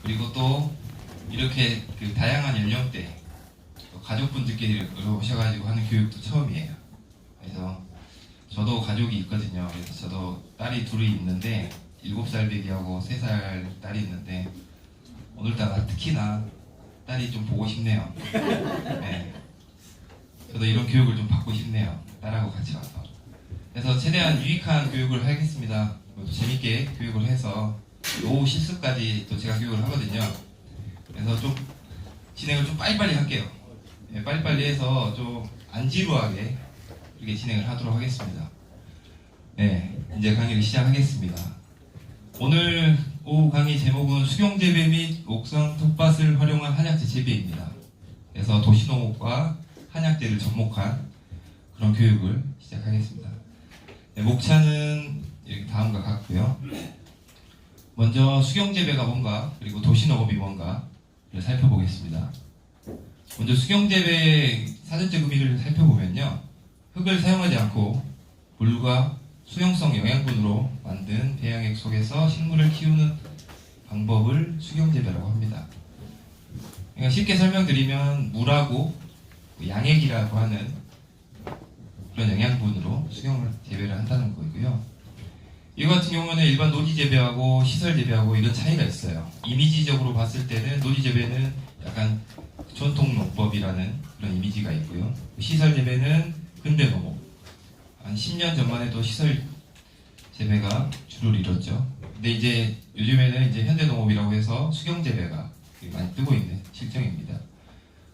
그리고 또 이렇게 그 다양한 연령대 가족분들끼리 오셔가지고 하는 교육도 처음이에요. 그래서 저도 가족이 있거든요. 그래서 저도 딸이 둘이 있는데 7살 배기하고 3살 딸이 있는데 오늘따라 특히나 딸이 좀 보고 싶네요. 네. 저도 이런 교육을 좀 받고 싶네요. 딸하고 같이 와서. 그래서 최대한 유익한 교육을 하겠습니다. 또 재밌게 교육을 해서 노후 실습까지 또 제가 교육을 하거든요. 그래서 좀 진행을 좀 빨리빨리 할게요. 네, 빨리빨리 해서 좀 안 지루하게 이렇게 진행을 하도록 하겠습니다. 네, 이제 강의를 시작하겠습니다. 오늘 오후 강의 제목은 수경재배 및 옥상 텃밭을 활용한 한약재 재배입니다. 그래서 도시농업과 한약재를 접목한 그런 교육을 시작하겠습니다. 네, 목차는 이렇게 다음과 같고요. 먼저 수경재배가 뭔가, 그리고 도시농업이 뭔가를 살펴보겠습니다. 먼저 수경재배의 사전적 의미를 살펴보면요, 흙을 사용하지 않고 물과 수용성 영양분으로 만든 배양액 속에서 식물을 키우는 방법을 수경재배라고 합니다. 그러니까 쉽게 설명드리면 물하고 양액이라고 하는 그런 영양분으로 수경을 재배를 한다는 거고요. 이거 같은 경우는 일반 노지 재배하고 시설 재배하고 이런 차이가 있어요. 이미지적으로 봤을 때는 노지 재배는 약간 전통 농법이라는 그런 이미지가 있고요. 시설 재배는 근대 농업. 한 10년 전만 해도 시설 재배가 주를 이뤘죠. 근데 이제 요즘에는 이제 현대 농업이라고 해서 수경 재배가 많이 뜨고 있는 실정입니다.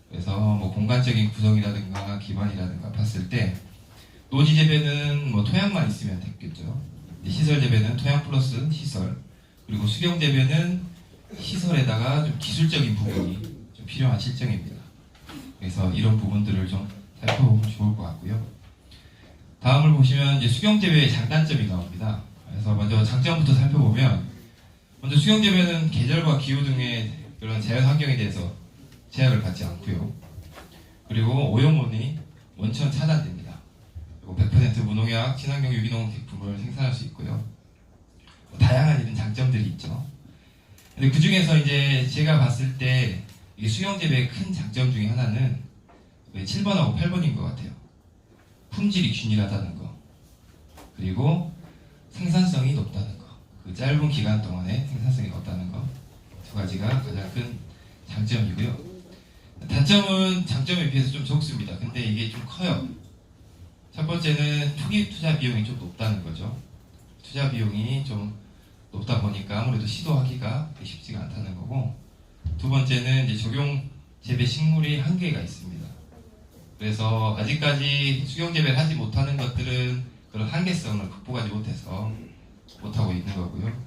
그래서 뭐 공간적인 구성이라든가 기반이라든가 봤을 때 노지 재배는 뭐 토양만 있으면 됐겠죠. 시설 재배는 토양 플러스 시설, 그리고 수경 재배는 시설에다가 좀 기술적인 부분이 좀 필요한 실정입니다. 그래서 이런 부분들을 좀 살펴보면 좋을 것 같고요. 다음을 보시면 이제 수경 재배의 장단점이 나옵니다. 그래서 먼저 장점부터 살펴보면, 먼저 수경 재배는 계절과 기후 등의 그런 자연 환경에 대해서 제약을 받지 않고요. 그리고 오염원이 원천 차단됩니다. 그리고 100% 무농약, 친환경 유기농 제품을 생산할 수 있고요. 다양한 이런 장점들이 있죠. 근데 그 중에서 이제 제가 봤을 때 이게 수경 재배의 큰 장점 중에 하나는 7번하고 8번인 것 같아요. 품질이 균일하다는 거, 그리고 생산성이 높다는 거, 그 짧은 기간 동안에 생산성이 높다는 거, 두 가지가 가장 큰 장점이고요. 단점은 장점에 비해서 좀 적습니다. 근데 이게 좀 커요. 첫 번째는 초기 투자 비용이 좀 높다는 거죠. 투자 비용이 좀 높다 보니까 아무래도 시도하기가 쉽지가 않다는 거고, 두 번째는 이제 적용 재배 식물이 한계가 있습니다. 그래서 아직까지 수경 재배를 하지 못하는 것들은 그런 한계성을 극복하지 못해서 못하고 있는 거고요.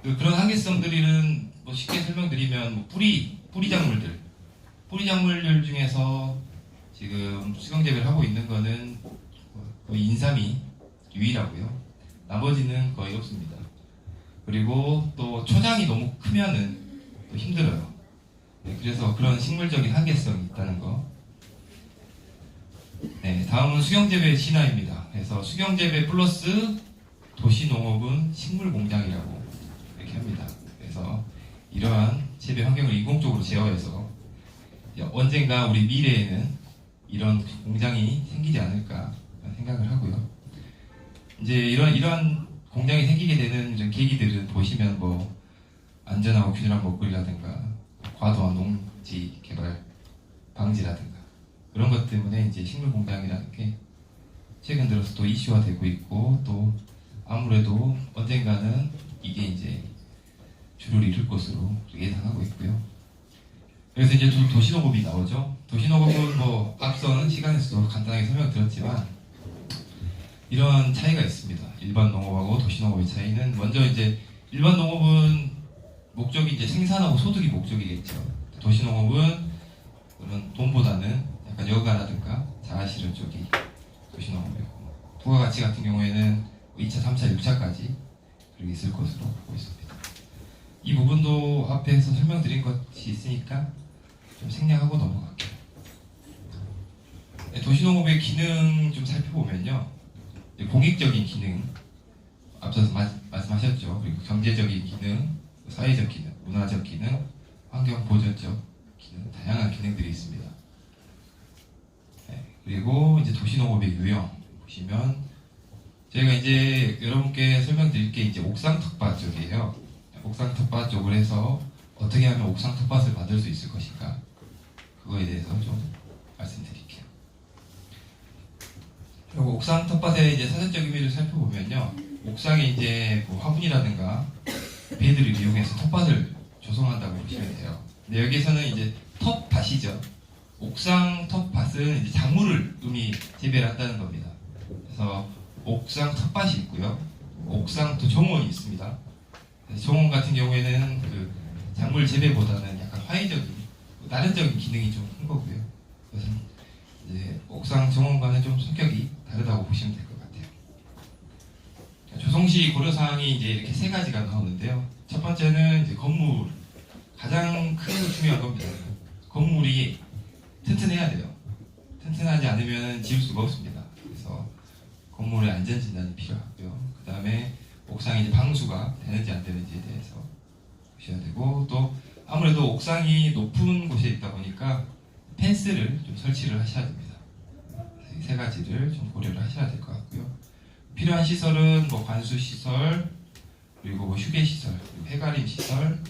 그런 한계성들은 뭐 쉽게 설명드리면 뭐 뿌리 작물들 중에서 지금 수경 재배를 하고 있는 거는 거의 인삼이 유일하고요. 나머지는 거의 없습니다. 그리고 또 초장이 너무 크면은 또 힘들어요. 네, 그래서 그런 식물적인 한계성이 있다는 거. 네, 다음은 수경재배 진화입니다. 그래서 수경재배 플러스 도시농업은 식물공장이라고 이렇게 합니다. 그래서 이러한 재배 환경을 인공적으로 제어해서 언젠가 우리 미래에는 이런 공장이 생기지 않을까 생각을 하고요. 이제 이러한 공장이 생기게 되는 이런 계기들은 보시면 뭐 안전하고 균일한 먹거리라든가 과도한 농지 개발 방지라든가 그런 것 때문에 이제 식물 공장이라는 게 최근 들어서 또 이슈화 되고 있고, 또 아무래도 언젠가는 이게 이제 주를 이룰 것으로 예상하고 있고요. 그래서 이제 도시농업이 나오죠. 도시농업은 뭐 앞선 시간에서도 간단하게 설명드렸지만 이런 차이가 있습니다. 일반 농업하고 도시농업의 차이는, 먼저 이제 일반 농업은 목적이 이제 생산하고 소득이 목적이겠죠. 도시농업은 그런 돈보다는 약간 여가라든가 자아실현 쪽이 도시농업이고, 부가가치 같은 경우에는 2차, 3차, 6차까지 그렇게 있을 것으로 보고 있습니다. 이 부분도 앞에서 설명드린 것이 있으니까 좀 생략하고 넘어갈게요. 도시농업의 기능 좀 살펴보면요, 공익적인 기능, 앞서서 말씀하셨죠. 그리고 경제적인 기능, 사회적 기능, 문화적 기능, 환경 보전적 기능, 다양한 기능들이 있습니다. 네, 그리고 이제 도시농업의 유형 보시면 저희가 이제 여러분께 설명드릴 게 이제 옥상 텃밭 쪽이에요. 옥상 텃밭 쪽을 해서 어떻게 하면 옥상 텃밭을 만들 수 있을 것인가, 그거에 대해서 좀 말씀드릴게요. 그리고 옥상 텃밭의 이제 사전적 의미를 살펴보면요, 옥상에 이제 뭐 화분이라든가 배들을 이용해서 텃밭을 조성한다고 보시면 돼요. 근데 여기에서는 이제 텃밭이죠. 옥상 텃밭은 이제 작물을 재배를 한다는 겁니다. 그래서 옥상 텃밭이 있고요, 옥상 또 정원이 있습니다. 정원 같은 경우에는 그 작물 재배보다는 약간 화이적인, 나른적인 기능이 좀 큰 거고요. 그래서 이제 옥상 정원과는 좀 성격이 다르다고 보시면 될 것 같아요. 조성시 고려사항이 이제 이렇게 세 가지가 나오는데요. 첫 번째는 이제 건물, 가장 크고 중요한 겁니다. 건물이 튼튼해야 돼요. 튼튼하지 않으면 지을 수가 없습니다. 그래서 건물의 안전 진단이 필요하고요. 그 다음에 옥상이 이제 방수가 되는지 안 되는지에 대해서 보셔야 되고, 또 아무래도 옥상이 높은 곳에 있다 보니까 펜스를 좀 설치를 하셔야 됩니다. 이 세 가지를 좀 고려를 하셔야 될 것 같고요. 필요한 시설은 뭐 관수 시설, 그리고 뭐 휴게 시설, 그리고 해가림 시설,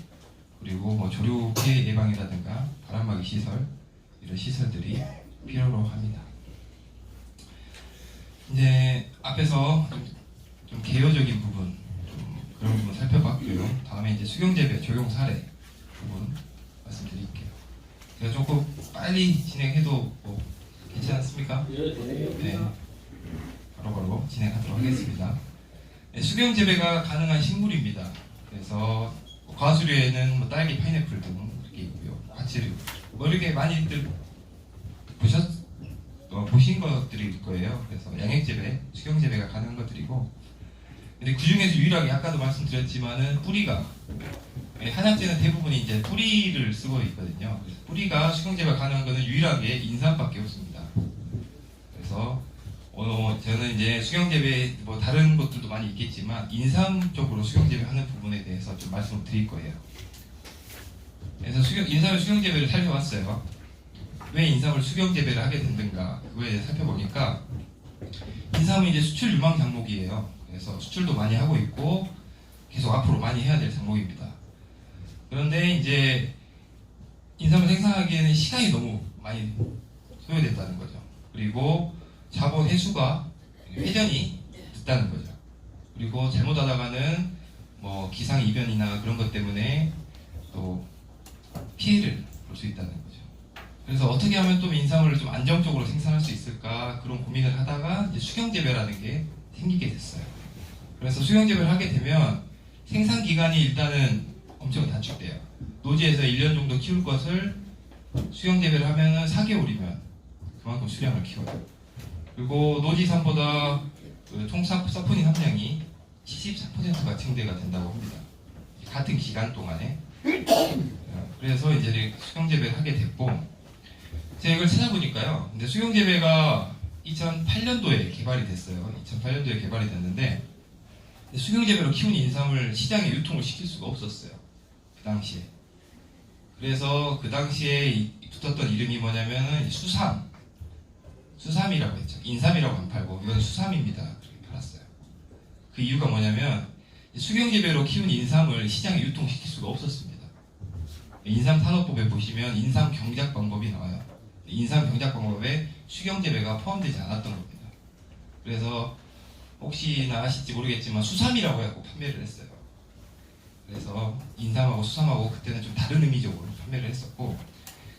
그리고 뭐 조류 피해 예방이라든가 바람막이 시설, 이런 시설들이 필요로 합니다. 이제 앞에서 좀 개요적인 부분, 좀 그런 부분 살펴봤고요. 다음에 이제 수경재배 적용 사례 부분 말씀드릴게요. 제가 조금 빨리 진행해도 뭐 괜찮습니까? 네, 바로바로 진행하도록 하겠습니다. 네, 수경재배가 가능한 식물입니다. 그래서 과수류에는 뭐 딸기, 파인애플 등 이렇게 있고요. 과채류, 뭐 이렇게 많이들 보신 것들일 거예요. 그래서 양액재배, 수경재배가 가능한 것들이고, 근데 그 중에서 유일하게 아까도 말씀드렸지만은 뿌리가, 한약재는 대부분이 이제 뿌리를 쓰고 있거든요. 그래서 뿌리가 수경재배가 가능한 것은 유일하게 인삼밖에 없습니다. 그래서 저는 이제 수경재배 뭐 다른 것들도 많이 있겠지만 인삼 쪽으로 수경재배하는 부분에 대해서 좀 말씀을 드릴 거예요. 그래서 인삼의 수경재배를 살펴봤어요. 왜 인삼을 수경재배를 하게 됐는가, 그거에 대해 살펴보니까 인삼은 이제 수출 유망 작목이에요. 그래서 수출도 많이 하고 있고 계속 앞으로 많이 해야 될 작목입니다. 그런데 이제 인삼을 생산하기에는 시간이 너무 많이 소요된다는 거죠. 그리고 자본 회수가, 회전이 늦다는 거죠. 그리고 잘못하다가는 뭐 기상 이변이나 그런 것 때문에 또 피해를 볼 수 있다는 거죠. 그래서 어떻게 하면 또 인삼을 좀 안정적으로 생산할 수 있을까, 그런 고민을 하다가 이제 수경재배라는 게 생기게 됐어요. 그래서 수경재배를 하게 되면 생산 기간이 일단은 엄청 단축돼요. 노지에서 1년 정도 키울 것을 수경재배를 하면 4개월이면 그만큼 수량을 키워요. 그리고 노지산보다 그 총사포닌 함량이 74%가 증대가 된다고 합니다. 같은 기간 동안에. 그래서 이제 수경재배를 하게 됐고, 제가 이걸 찾아보니까요. 근데 수경재배가 2008년도에 개발이 됐어요. 2008년도에 개발이 됐는데, 수경재배로 키운 인삼을 시장에 유통을 시킬 수가 없었어요. 그 당시에. 그래서 그 당시에 붙었던 이름이 뭐냐면은 수삼이라고 했죠. 인삼이라고 안 팔고 이건 수삼입니다. 그렇게 팔았어요. 그 이유가 뭐냐면 수경재배로 키운 인삼을 시장에 유통시킬 수가 없었습니다. 인삼 산업법에 보시면 인삼 경작 방법이 나와요. 인삼 경작 방법에 수경재배가 포함되지 않았던 겁니다. 그래서 혹시나 아실지 모르겠지만 수삼이라고 해서 판매를 했어요. 그래서 인삼하고 수삼하고 그때는 좀 다른 의미적으로 판매를 했었고,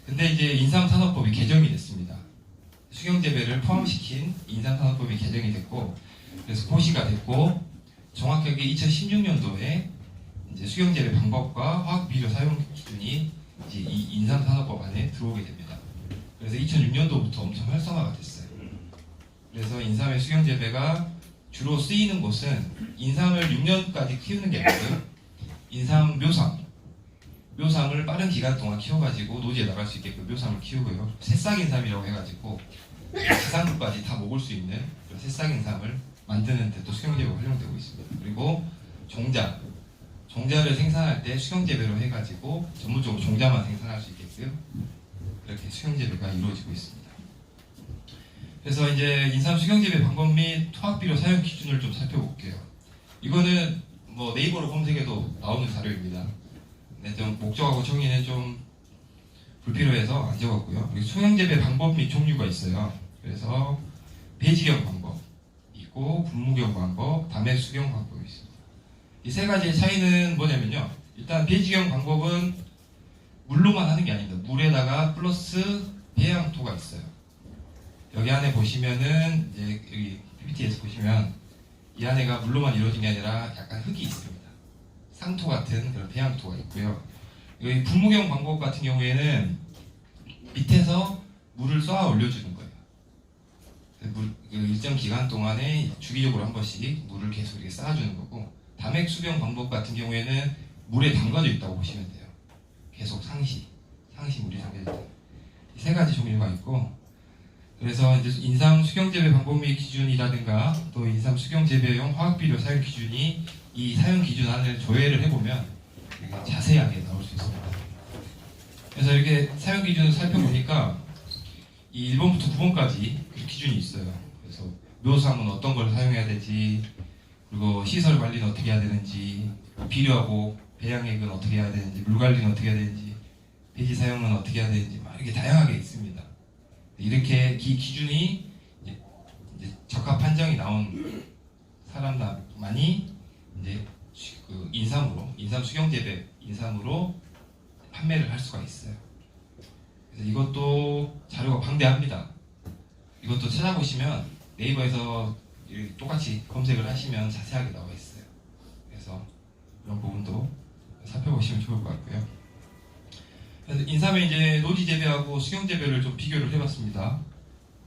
근데 이제 인삼산업법이 개정이 됐습니다. 수경재배를 포함시킨 인삼산업법이 개정이 됐고, 그래서 고시가 됐고, 정확하게 2016년도에 이제 수경재배 방법과 화학 비료 사용 기준이 이제 이 인삼산업법 안에 들어오게 됩니다. 그래서 2006년도부터 엄청 활성화가 됐어요. 그래서 인삼의 수경재배가 주로 쓰이는 곳은 인삼을 6년까지 키우는 게 아니고요. 인삼 묘삼을 빠른 기간 동안 키워가지고 노지에 나갈 수 있게끔 묘삼을 키우고요. 새싹인삼이라고 해가지고 지상부까지 다 먹을 수 있는 새싹인삼을 만드는 데 또 수경재배가 활용되고 있습니다. 그리고 종자를 생산할 때 수경재배로 해가지고 전문적으로 종자만 생산할 수 있게끔 이렇게 수경재배가 이루어지고 있습니다. 그래서 이제 인삼 수경재배 방법 및 토학비료 사용 기준을 좀 살펴볼게요. 이거는 뭐 네이버로 검색해도 나오는 자료입니다. 근데 좀 목적하고 정의는 좀 불필요해서 안 적었고요. 수경재배 방법 및 종류가 있어요. 그래서 배지경 방법 있고 분무경 방법, 담액 수경 방법이 있습니다. 이 세 가지의 차이는 뭐냐면요. 일단 배지경 방법은 물로만 하는 게 아닙니다. 물에다가 플러스 배양토가 있어요. 여기 안에 보시면은 이제 여기 PPT에서 보시면 이 안에가 물로만 이루어진 게 아니라 약간 흙이 있습니다. 상토 같은 그런 배양토가 있고요. 여기 분무경 방법 같은 경우에는 밑에서 물을 쏘아 올려주는 거예요. 그 일정 기간 동안에 주기적으로 한 번씩 물을 계속 이렇게 쌓아주는 거고, 담액 수경 방법 같은 경우에는 물에 담가져 있다고 보시면 돼요. 계속 상시 물이 담겨져 있다. 이 세 가지 종류가 있고, 그래서 이제 인삼 수경 재배 방법 및 기준이라든가 또 인삼 수경 재배용 화학비료 사용 기준이 이 사용 기준 안을 조회를 해보면 되게 자세하게 나올 수 있습니다. 그래서 이렇게 사용 기준을 살펴보니까 이 1번부터 9번까지 기준이 있어요. 그래서 묘수함은 어떤 걸 사용해야 되지, 그리고 시설 관리는 어떻게 해야 되는지, 비료하고 배양액은 어떻게 해야 되는지, 물 관리는 어떻게 해야 되는지, 배지 사용은 어떻게 해야 되는지 막 이렇게 다양하게 있습니다. 이렇게 기준이 이제 적합 판정이 나온 사람만이 이제 그 인삼 수경 재배 인삼으로 판매를 할 수가 있어요. 그래서 이것도 자료가 방대합니다. 이것도 찾아보시면 네이버에서 똑같이 검색을 하시면 자세하게 나와 있어요. 그래서 그런 부분도 살펴보시면 좋을 것 같고요. 그래서 인삼의 이제 노지 재배하고 수경 재배를 좀 비교를 해봤습니다.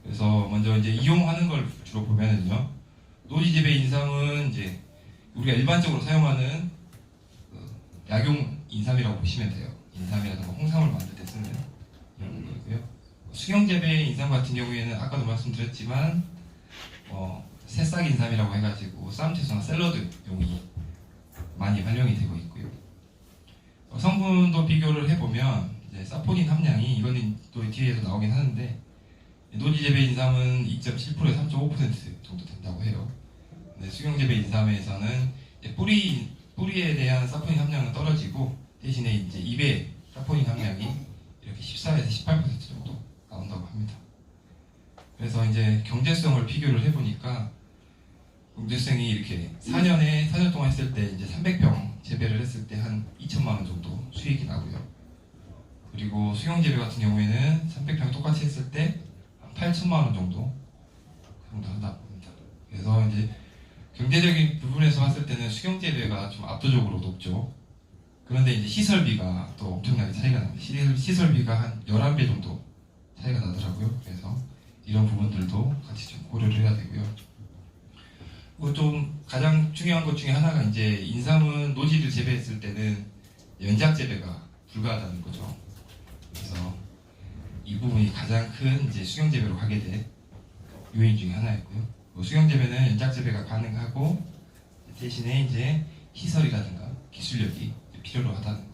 그래서 먼저 이제 이용하는 걸 주로 보면은요, 노지 재배 인삼은 이제 우리가 일반적으로 사용하는 약용 인삼이라고 보시면 돼요. 인삼이라든가 홍삼을 만들 때 쓰는 이런 거고요. 수경 재배 인삼 같은 경우에는 아까도 말씀드렸지만 새싹 인삼이라고 해가지고 쌈채소나 샐러드용이 많이 활용이 되고 있고요. 성분도 비교를 해보면 이제 사포닌 함량이, 이거는 또 뒤에도 나오긴 하는데, 노지 재배 인삼은 2.7%에서 3.5% 정도 된다고 해요. 근데 수경 재배 인삼에서는 뿌리에 대한 사포닌 함량은 떨어지고 대신에 이제 잎의 사포닌 함량이 이렇게 14에서 18% 정도 나온다고 합니다. 그래서 이제 경제성을 비교를 해보니까 경제성이 이렇게 4년 동안 했을 때 이제 300평 재배를 했을 때 한 2천만 원 정도 수익이 나고요. 그리고 수경 재배 같은 경우에는 300평 똑같이 했을 때 한 8천만 원 정도 한다고 합니다. 그래서 이제 경제적인 부분에서 봤을 때는 수경 재배가 좀 압도적으로 높죠. 그런데 이제 시설비가 또 엄청나게 차이가 납니다. 시설비가 한 11배 정도 차이가 나더라고요. 그래서 이런 부분들도 같이 좀 고려를 해야 되고요. 그리고 좀 가장 중요한 것 중에 하나가 이제 인삼은 노지를 재배했을 때는 연작 재배가 불가하다는 거죠. 그래서 이 부분이 가장 큰 이제 수경 재배로 가게 된 요인 중에 하나였고요. 수경 재배는 연작 재배가 가능하고 대신에 이제 시설이라든가 기술력이 필요로 하다는 거.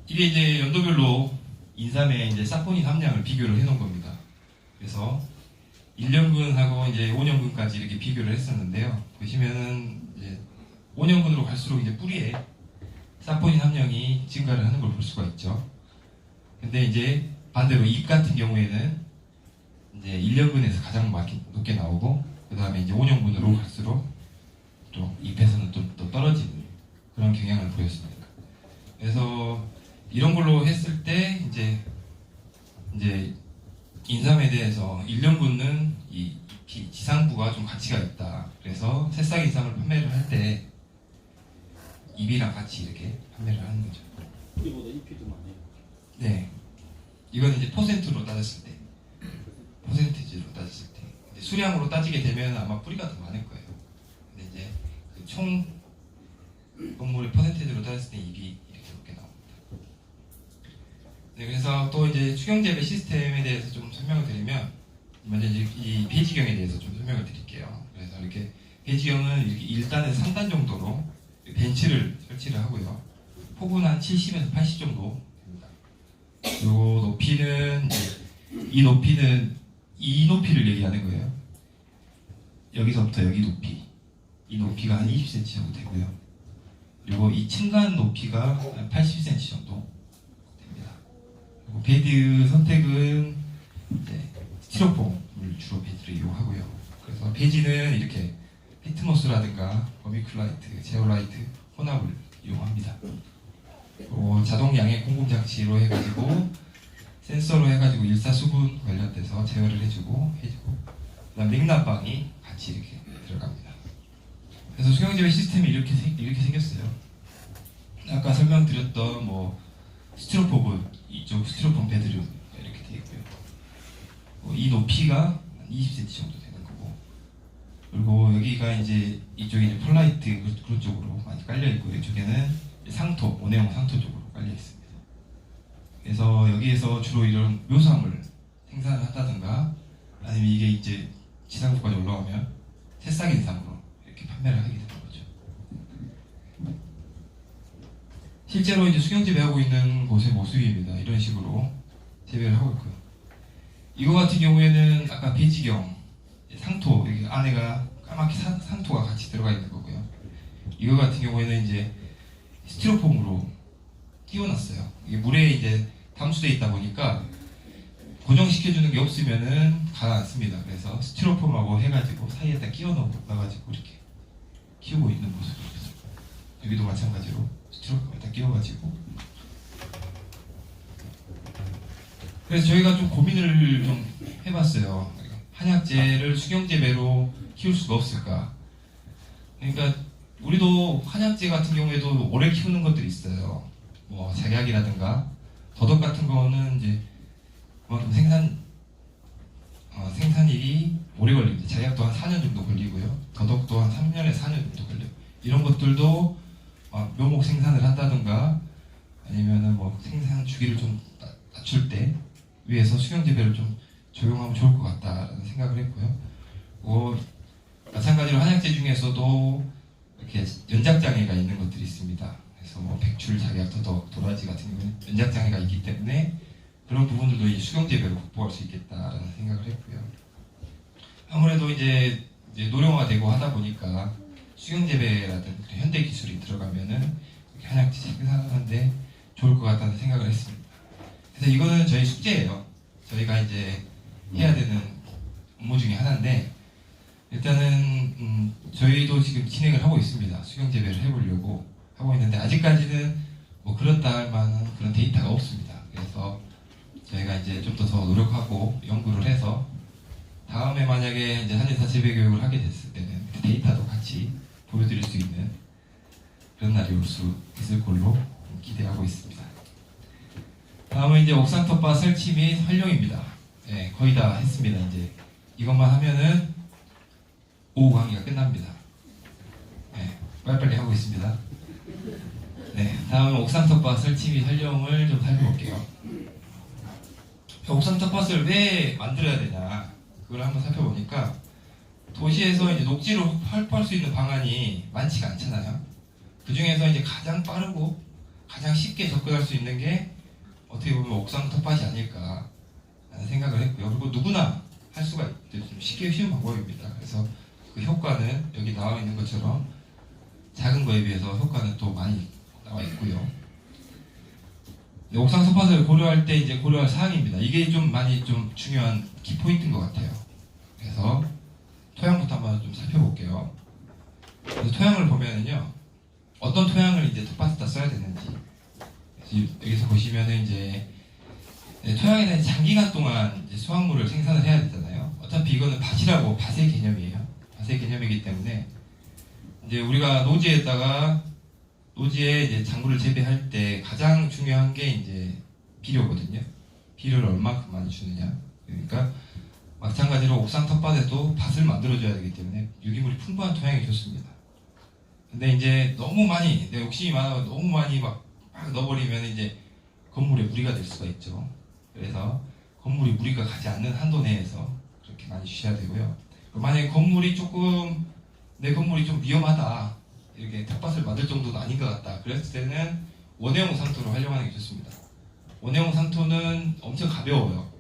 이게 이제 연도별로 인삼의 이제 사포닌 함량을 비교를 해놓은 겁니다. 그래서 1년근하고 이제 5년근까지 이렇게 비교를 했었는데요. 보시면은 이제 5년근으로 갈수록 이제 뿌리에 사포닌 함량이 증가를 하는 걸 볼 수가 있죠. 근데 이제 반대로 잎 같은 경우에는 이제 1년근에서 가장 높게 나오고, 그 다음에 이제 5년근으로 갈수록 또 잎에서는 또 떨어지는 그런 경향을 보였습니다. 그래서 이런 걸로 했을 때 이제 인삼에 대해서 1년근은 이 지상부가 좀 가치가 있다. 그래서 새싹 인삼을 판매를 할 때 잎이랑 같이 이렇게 판매를 하는 거죠. 뿌리보다 잎이 더 많아요. 네, 이건 이제 퍼센트로 따졌을 때, 퍼센티지로 따졌을 때, 이제 수량으로 따지게 되면 아마 뿌리가 더 많을 거예요. 근데 이제 그 총 건물의 퍼센티지로 따졌을 때 잎이 이렇게 높게 나옵니다. 네, 그래서 또 이제 수경 재배 시스템에 대해서 좀 설명을 드리면, 먼저 이제 이 배지경에 대해서 좀 설명을 드릴게요. 그래서 이렇게 배지경은 이렇게 1단에서 3단 정도로 벤치를 설치를 하고요. 폭은 한 70에서 80 정도 됩니다. 그리고 높이는 이 높이는 이 높이를 얘기하는 거예요. 여기서부터 여기 높이, 이 높이가 한 20cm 정도 되고요. 그리고 이 층간 높이가 한 80cm 정도 됩니다. 그리고 베드 선택은 이제 스티로폼을 주로 베드를 이용하고요. 그래서 베지는 이렇게 피트모스라든가 버미큘라이트, 제어라이트, 혼합을 이용합니다. 그리고 자동 양액 공급 장치로 해가지고 센서로 해가지고 일사수분 관련돼서 제어를 해주고 그다음 냉난방이 같이 이렇게 들어갑니다. 그래서 수경재배 시스템이 이렇게 생겼어요. 아까 설명드렸던 뭐 스티로폼은 이쪽 스티로폼 베드룸 이렇게 되어 있고요. 이 높이가 한 20cm 정도 되는 거고, 그리고 여기가 이제 이쪽에 이제 폴라이트 그런 쪽으로 많이 깔려 있고, 이쪽에는 상토, 온해용 상토 쪽으로 깔려 있습니다. 그래서 여기에서 주로 이런 묘사물 생산을 한다든가, 아니면 이게 이제 지상부까지 올라가면 새싹 인상으로 이렇게 판매를 하게 되는 거죠. 실제로 이제 수경 재배하고 있는 곳의 모습입니다. 이런 식으로 재배를 하고 있고요. 이거 같은 경우에는 아까 배지경 상토, 여기 안에가 까맣게 상토가 같이 들어가 있는 거고요. 이거 같은 경우에는 이제 스티로폼으로 띄워놨어요. 이게 물에 이제 담수되어 있다 보니까 고정시켜주는 게 없으면은 가라앉습니다. 그래서 스티로폼하고 해가지고 사이에다 끼워 넣어가지고 이렇게 키우고 있는 모습입니다. 여기도 마찬가지로 스티로폼에다 끼워가지고. 그래서 저희가 좀 고민을 좀 해봤어요. 한약재를 수경재배로 키울 수가 없을까? 그러니까 우리도 한약재 같은 경우에도 오래 키우는 것들이 있어요. 뭐 작약이라든가 더덕 같은 거는 이제 그만큼 생산일이 오래 걸립니다. 작약도 한 4년 정도 걸리고요. 더덕도 한 3년에서 4년 정도 걸려요. 이런 것들도 묘목 생산을 한다든가 아니면은 뭐 생산 주기를 좀 낮출 때 위해서 수경재배를 좀 적용하면 좋을 것 같다라는 생각을 했고요. 마찬가지로 한약재 중에서도 이렇게 연작장애가 있는 것들이 있습니다. 그래서 뭐 백출, 작약, 더덕, 도라지 같은 경우는 연작장애가 있기 때문에 그런 부분들도 이 수경재배로 극복할 수 있겠다라는 생각을 했고요. 아무래도 이제 노령화되고 하다 보니까 수경재배라든 현대 기술이 들어가면은 한약재 생산하는데 좋을 것 같다는 생각을 했습니다. 그래서 이거는 저희 숙제예요. 저희가 이제 해야 되는 업무 중에 하나인데, 일단은 저희도 지금 진행을 하고 있습니다. 수경재배를 해보려고 하고 있는데 아직까지는 뭐 그렇다 할 만한 그런 데이터가 없습니다. 그래서 저희가 이제 좀 더 노력하고 연구를 해서 다음에 만약에 이제 한의사 재배 교육을 하게 됐을 때는 그 데이터도 같이 보여드릴 수 있는 그런 날이 올 수 있을 걸로 기대하고 있습니다. 다음은 이제 옥상 텃밭 설치 및 활용입니다. 네, 거의 다 했습니다. 이제 이것만 하면은 오후 강의가 끝납니다. 네, 빨리빨리 하고 있습니다. 네, 다음은 옥상 텃밭 설치 및 활용을 좀 살펴볼게요. 옥상 텃밭을 왜 만들어야 되냐, 그걸 한번 살펴보니까 도시에서 이제 녹지를 확보할 수 있는 방안이 많지가 않잖아요. 그 중에서 이제 가장 빠르고 가장 쉽게 접근할 수 있는 게 어떻게 보면 옥상 텃밭이 아닐까 라는 생각을 했고요. 그리고 누구나 할 수가 있는 좀 쉬운 방법입니다. 그래서 그 효과는 여기 나와 있는 것처럼 작은 거에 비해서 효과는 또 많이 나와 있고요. 옥상 텃밭을 고려할 때 이제 고려할 사항입니다. 이게 좀 많이 좀 중요한 키포인트인 것 같아요. 그래서 토양부터 한번 좀 살펴볼게요. 그래서 토양을 보면은요, 어떤 토양을 이제 텃밭에다 써야 되는지. 여기서 보시면은 이제 토양에는 장기간 동안 이제 수확물을 생산을 해야 되잖아요. 어차피 이거는 밭이라고 밭의 개념이에요. 밭의 개념이기 때문에 이제 우리가 노지에 이제 작물을 재배할 때 가장 중요한 게 이제 비료거든요. 비료를 얼마큼 많이 주느냐. 그러니까 마찬가지로 옥상 텃밭에도 밭을 만들어줘야 되기 때문에 유기물이 풍부한 토양이 좋습니다. 근데 이제 너무 많이, 내 욕심이 많아서 너무 많이 막 넣어버리면 이제 건물에 무리가 될 수가 있죠. 그래서 건물이 무리가 가지 않는 한도 내에서 그렇게 많이 주셔야 되고요. 만약에 내 건물이 좀 위험하다, 이렇게 텃밭을 만들 정도는 아닌 것 같다. 그랬을 때는 원예용 상토로 활용하는 게 좋습니다. 원예용 상토는 엄청 가벼워요.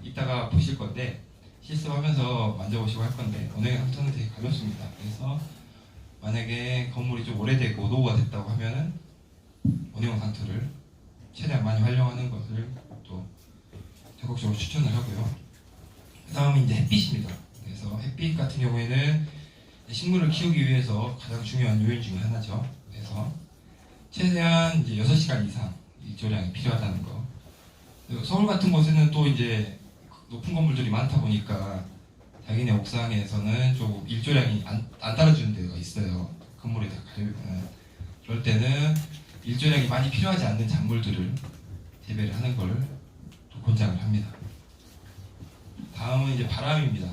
이따가 보실 건데 실습하면서 만져보시고 할 건데 원예용 상토는 되게 가볍습니다. 그래서 만약에 건물이 좀 오래되고 노후가 됐다고 하면은 원예용 상토를 최대한 많이 활용하는 것을 또 적극적으로 추천을 하고요. 그 다음은 이제 햇빛입니다. 그래서 햇빛 같은 경우에는 식물을 키우기 위해서 가장 중요한 요인 중에 하나죠. 그래서 최대한 이제 6시간 이상 일조량이 필요하다는 거. 서울 같은 곳에는 또 이제 높은 건물들이 많다 보니까 자기네 옥상에서는 조금 일조량이 안 따라주는 데가 있어요. 건물이 다 가려우면. 그럴 때는 일조량이 많이 필요하지 않는 작물들을 재배를 하는 걸 또 권장을 합니다. 다음은 이제 바람입니다.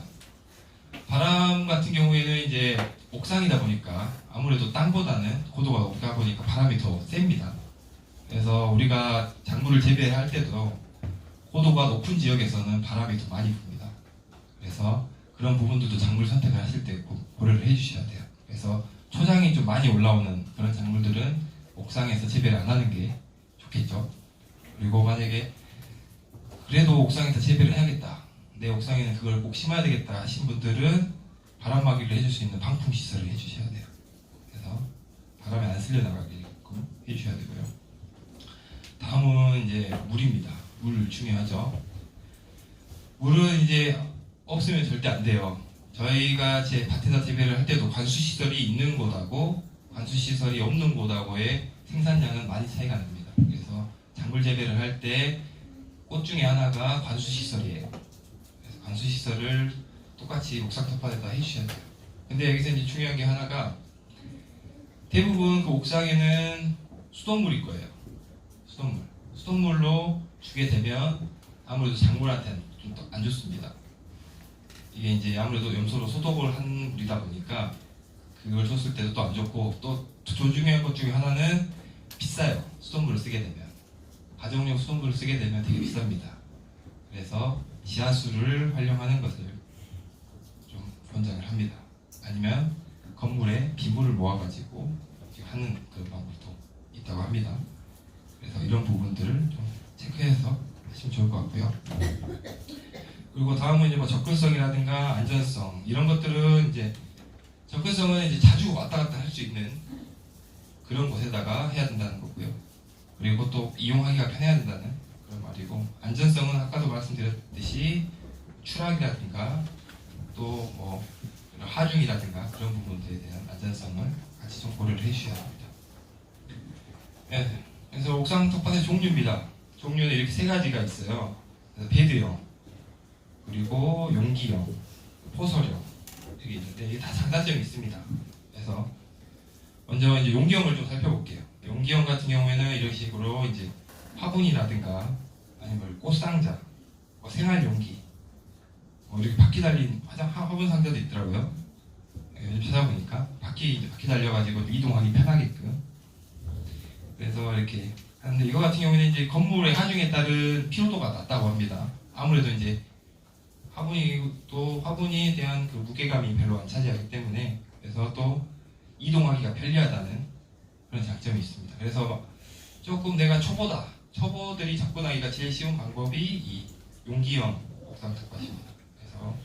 바람 같은 경우에는 이제 옥상이다 보니까 아무래도 땅보다는 고도가 높다 보니까 바람이 더 셉니다. 그래서 우리가 작물을 재배할 때도 고도가 높은 지역에서는 바람이 더 많이 붑니다. 그래서 그런 부분들도 작물 선택을 하실 때 꼭 고려를 해주셔야 돼요. 그래서 초장이 좀 많이 올라오는 그런 작물들은 옥상에서 재배를 안 하는 게 좋겠죠. 그리고 만약에 그래도 옥상에서 재배를 해야겠다, 내 옥상에는 그걸 꼭 심어야 되겠다 하신 분들은 바람막이를 해줄 수 있는 방풍 시설을 해주셔야 돼요. 그래서 바람에 안 쓸려 나가게끔 해주셔야 되고요. 다음은 이제 물입니다. 물 중요하죠. 물은 이제 없으면 절대 안 돼요. 저희가 제 밭에서 재배를 할 때도 관수 시설이 있는 곳하고 관수 시설이 없는 곳하고의 생산량은 많이 차이가 납니다. 그래서 작물 재배를 할 때 꽃 중에 하나가 관수 시설이에요. 그래서 관수 시설을 똑같이 옥상 텃밭에다 해주셔야 돼요. 근데 여기서 이제 중요한 게 하나가 대부분 그 옥상에는 수돗물일 거예요. 수돗물로 주게 되면 아무래도 작물한테는 좀 더 안 좋습니다. 이게 이제 아무래도 염소로 소독을 한 물이다 보니까 그걸 줬을 때도 또 안 좋고, 또 중요한 것 중에 하나는 비싸요. 수돗물을 쓰게 되면, 가정용 수돗물을 쓰게 되면 되게 비쌉니다. 그래서 지하수를 활용하는 것을 좀 권장을 합니다. 아니면 건물에 빗물을 모아가지고 하는 그 방법도 있다고 합니다. 그래서 이런 부분들을 좀 체크해서 하시면 좋을 것 같고요. 그리고 다음은 이제 뭐 접근성이라든가 안전성, 이런 것들은 이제 접근성은 이제 자주 왔다 갔다 할 수 있는 그런 곳에다가 해야 된다는 거고요. 그리고 또 이용하기가 편해야 된다는 그런 말이고, 안전성은 아까도 말씀드렸듯이 추락이라든가 또 뭐 하중이라든가 그런 부분들에 대한 안전성을 같이 좀 고려를 해주셔야 합니다. 네, 그래서 옥상 텃밭의 종류입니다. 종류는 이렇게 세 가지가 있어요. 그래서 베드형, 그리고 용기형, 포설형 이게 있는데 이게 다 장단점이 있습니다. 그래서 먼저 이제 용기형을 좀 살펴볼게요. 용기형 같은 경우에는 이런 식으로 이제 화분이라든가 아니면 꽃상자, 뭐 생활용기, 이렇게 바퀴 달린 화분 상자도 있더라고요. 요즘 찾아보니까 바퀴 달려가지고 이동하기 편하게끔. 그래서 이렇게 하는데, 이거 같은 경우에는 이제 건물의 하중에 따른 피로도가 낮다고 합니다. 아무래도 이제 화분에 대한 그 무게감이 별로 안 차지하기 때문에, 그래서 또 이동하기가 편리하다는 그런 장점이 있습니다. 그래서 조금 내가 초보들이 접근하기가 제일 쉬운 방법이 이 용기형 옥상 텃밭입니다. 그래서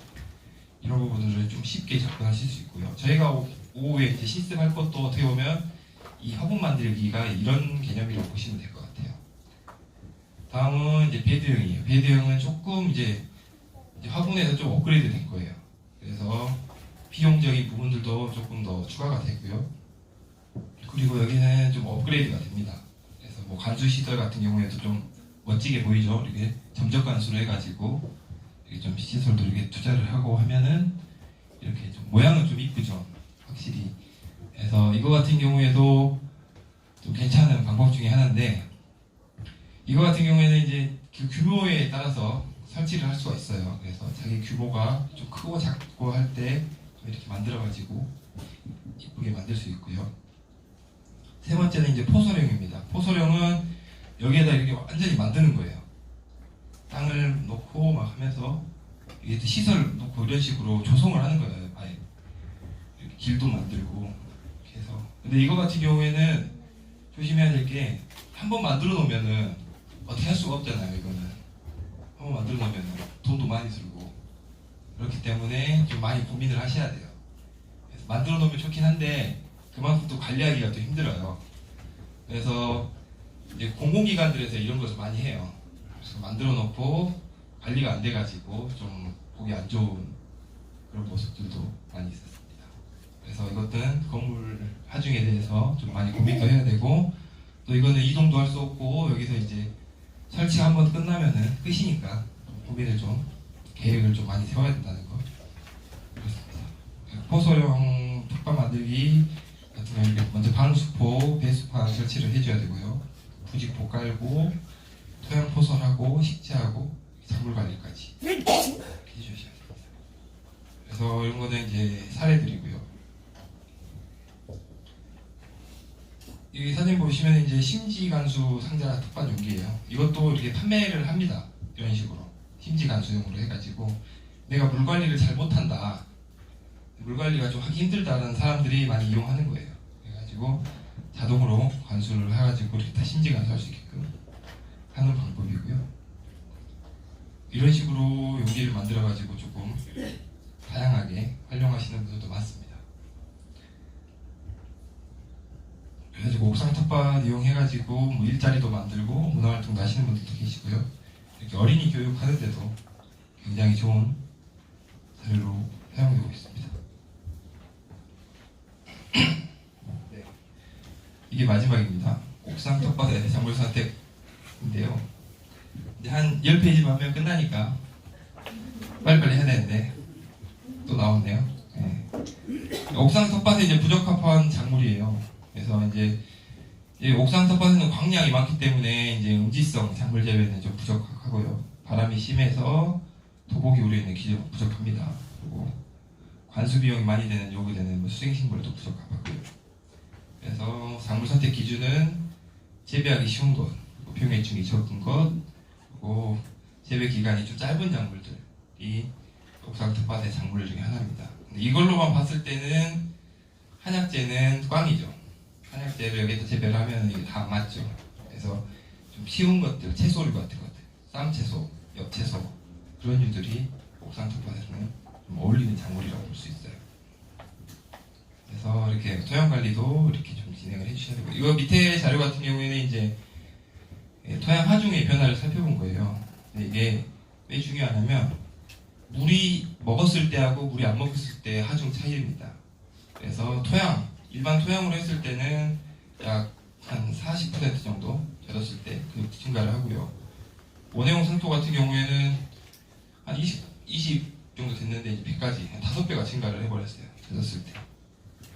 이런 부분들을 좀 쉽게 접근하실 수 있고요. 저희가 오후에 이제 실습할 것도 어떻게 보면 이 화분 만들기가 이런 개념이라고 보시면 될 것 같아요. 다음은 이제 베드형이에요. 베드형은 조금 이제 화분에서 좀 업그레이드 된 거예요. 그래서 비용적인 부분들도 조금 더 추가가 되고요. 그리고 여기는 좀 업그레이드가 됩니다. 그래서 뭐 관수 시설 같은 경우에도 좀 멋지게 보이죠. 이렇게 점적 관수를 해가지고 이렇게 좀 시설도 이렇게 투자를 하고 하면은 이렇게 좀 모양은 좀 이쁘죠. 확실히. 그래서 이거 같은 경우에도 좀 괜찮은 방법 중에 하나인데, 이거 같은 경우에는 이제 그 규모에 따라서 설치를 할 수가 있어요. 그래서 자기 규모가 좀 크고 작고 할 때 이렇게 만들어가지고 이쁘게 만들 수 있고요. 세 번째는 이제 포설형입니다. 포설형은 여기에다 이렇게 완전히 만드는 거예요. 땅을 놓고 막 하면서 이게 시설을 놓고 이런 식으로 조성을 하는 거예요. 아예 이렇게 길도 만들고 이렇게 해서 근데 이거 같은 경우에는 조심해야 될 게 한 번 만들어 놓으면은 어떻게 할 수가 없잖아요. 이거는 한 번 만들어 놓으면은 돈도 많이 들고 그렇기 때문에 좀 많이 고민을 하셔야 돼요. 그래서 만들어 놓으면 좋긴 한데 그만큼 또 관리하기가 또 힘들어요. 그래서 이제 공공기관들에서 이런 것을 많이 해요. 그래서 만들어 놓고 관리가 안 돼가지고 좀 보기 안 좋은 그런 모습들도 많이 있었습니다. 그래서 이것들은 건물 하중에 대해서 좀 많이 고민도 해야 되고 또 이거는 이동도 할 수 없고 여기서 이제 설치가 한번 끝나면은 끝이니까 고민을 좀 계획을 좀 많이 세워야 된다는 거 그렇습니다. 포소형 텃밭 만들기 같은 경우에 먼저 방수포, 배수판 설치를 해줘야 되고요. 부직포 깔고 토양 포설하고 식재하고 작물 관리까지 이렇게 해주셔야 됩니다. 그래서 이런 거는 이제 사례들이고요. 이 사진 보시면 이제 심지간수 상자 텃밭 용기예요. 이것도 이렇게 판매를 합니다. 이런 식으로 심지간수용으로 해가지고 내가 물 관리를 잘 못한다, 물 관리가 좀 하기 힘들다는 사람들이 많이 이용하는 거예요. 그래가지고 자동으로 관수를 해가지고 이렇게 다 심지간수할 수 있게끔 하는 방법이고요. 이런 식으로 용기를 만들어가지고 조금 다양하게 활용하시는 분들도 많습니다. 그래가지고 옥상 텃밭 이용해가지고 뭐 일자리도 만들고 문화활동도 하시는 분들도 계시고요. 이렇게 어린이 교육하는데도 굉장히 좋은 사례로 사용되고 있습니다. 네. 이게 마지막입니다. 옥상 텃밭의 작물 선택인데요. 이제 한 10페이지만 하면 끝나니까 빨리빨리 해야 되는데 또 나왔네요. 네. 옥상 텃밭에 이제 부적합한 작물이에요. 그래서 이제 옥상 텃밭에는 광량이 많기 때문에 이제 음지성 작물 재배는 좀 부족하고요. 바람이 심해서 토복이 우려있는 기존 부족합니다. 그리고 관수 비용이 많이 되는 요구되는 뭐 수생식물도 부족하고요. 그래서 작물 선택 기준은 재배하기 쉬운 것, 병해충이 적은 것, 그리고 재배 기간이 좀 짧은 작물들이 옥상 텃밭의 작물 중에 하나입니다. 근데 이걸로만 봤을 때는 한약재는 꽝이죠. 한약재를 여기서 재배를 하면 이게 다 안 맞죠. 그래서 좀 쉬운 것들, 채소류 같은 것들, 쌈채소, 엽채소 그런 유들이 옥상 텃밭에서는 좀 어울리는 작물이라고 볼 수 있어요. 그래서 이렇게 토양 관리도 이렇게 좀 진행을 해주셔야 되고, 이거 밑에 자료 같은 경우에는 이제 토양 하중의 변화를 살펴본 거예요. 근데 이게 왜 중요하냐면 물이 먹었을 때하고 물이 안 먹었을 때 하중 차이입니다. 그래서 토양, 일반 토양으로 했을 때는 약 한 40% 정도 젖었을 때 그 증가를 하고요. 원해용 상토 같은 경우에는 한 20 정도 됐는데 이제 100까지 한 5배가 증가를 해버렸어요. 젖었을 때.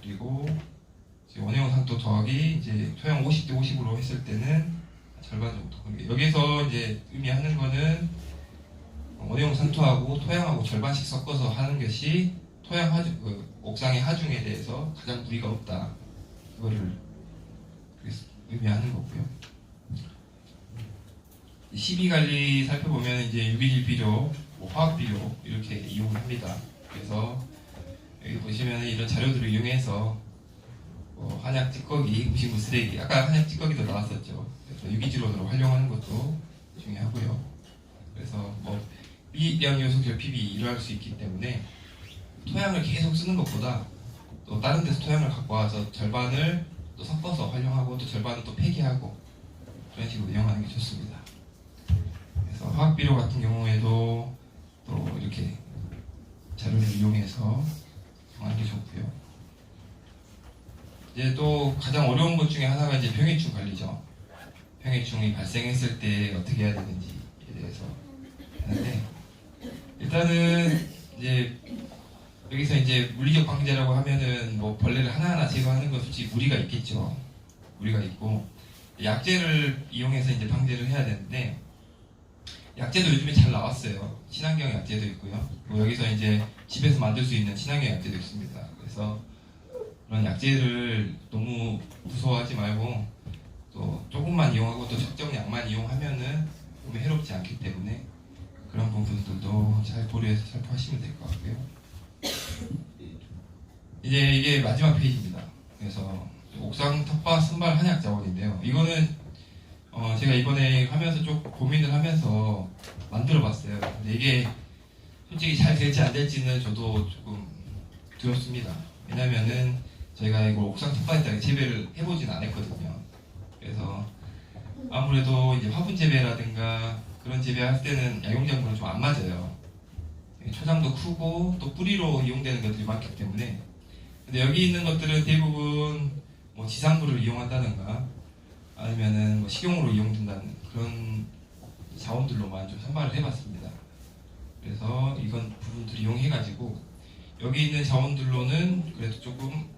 그리고 이제 원해용 상토 더하기 이제 토양 50대 50으로 했을 때는 절반 정도. 여기서 이제 의미하는 거는 원해용 상토하고 토양하고 절반씩 섞어서 하는 것이 토양 하중, 옥상의 하중에 대해서 가장 무리가 없다. 그거를 의미하는 거고요. 시비 관리 살펴보면 이제 유기질 비료, 뭐 화학 비료 이렇게 이용을 합니다. 그래서 여기 보시면 이런 자료들을 이용해서 한약 찌꺼기, 음식물 쓰레기, 아까 한약 찌꺼기도 나왔었죠. 그래서 유기질원으로 활용하는 것도 중요하고요. 그래서 뭐 미량 요소 결핍이 일어날 수 있기 때문에 토양을 계속 쓰는 것보다 또 다른 데서 토양을 갖고 와서 절반을 또 섞어서 활용하고 또 절반은 또 폐기하고 그런 식으로 이용하는 게 좋습니다. 그래서 화학비료 같은 경우에도 또 이렇게 자료를 이용해서 하는 게 좋고요. 이제 또 가장 어려운 것 중에 하나가 이제 병해충 관리죠. 병해충이 발생했을 때 어떻게 해야 되는지에 대해서 하는데, 일단은 이제 여기서 이제 물리적 방제라고 하면은 뭐 벌레를 하나하나 제거하는 건 솔직히 무리가 있겠죠. 무리가 있고 약재를 이용해서 이제 방제를 해야 되는데, 약재도 요즘에 잘 나왔어요. 친환경 약재도 있고요. 뭐 여기서 이제 집에서 만들 수 있는 친환경 약재도 있습니다. 그래서 그런 약재를 너무 무서워하지 말고 또 조금만 이용하고 또 적정 양만 이용하면은 너무 해롭지 않기 때문에 그런 부분들도 잘 고려해서 살펴하시면 될 것 같고요. 이제 이게 마지막 페이지입니다. 그래서 옥상 텃밭 선발 한약 자원인데요. 이거는 제가 이번에 하면서 좀 고민을 하면서 만들어봤어요. 근데 이게 솔직히 잘 될지 안 될지는 저도 조금 두렵습니다. 왜냐면은 저희가 이걸 옥상 텃밭에다가 재배를 해보진 않았거든요. 그래서 아무래도 이제 화분 재배라든가 그런 재배할 때는 약용작물은 좀 안 맞아요. 초장도 크고 또 뿌리로 이용되는 것들이 많기 때문에. 근데 여기 있는 것들은 대부분 뭐 지상물을 이용한다든가 아니면은 뭐 식용으로 이용된다는 그런 자원들로만 좀 선발을 해봤습니다. 그래서 이건 부분들을 이용해가지고 여기 있는 자원들로는 그래도 조금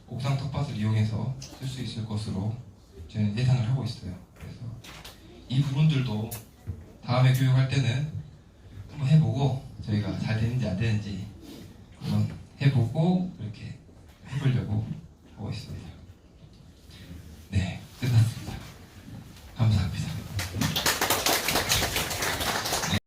옥상 텃밭을 이용해서 쓸 수 있을 것으로 저는 예상을 하고 있어요. 그래서 이 부분들도 다음에 교육할 때는 한번 해보고 저희가 잘 되는지 안 되는지 한번 해보고 이렇게 해보려고 하고 있습니다.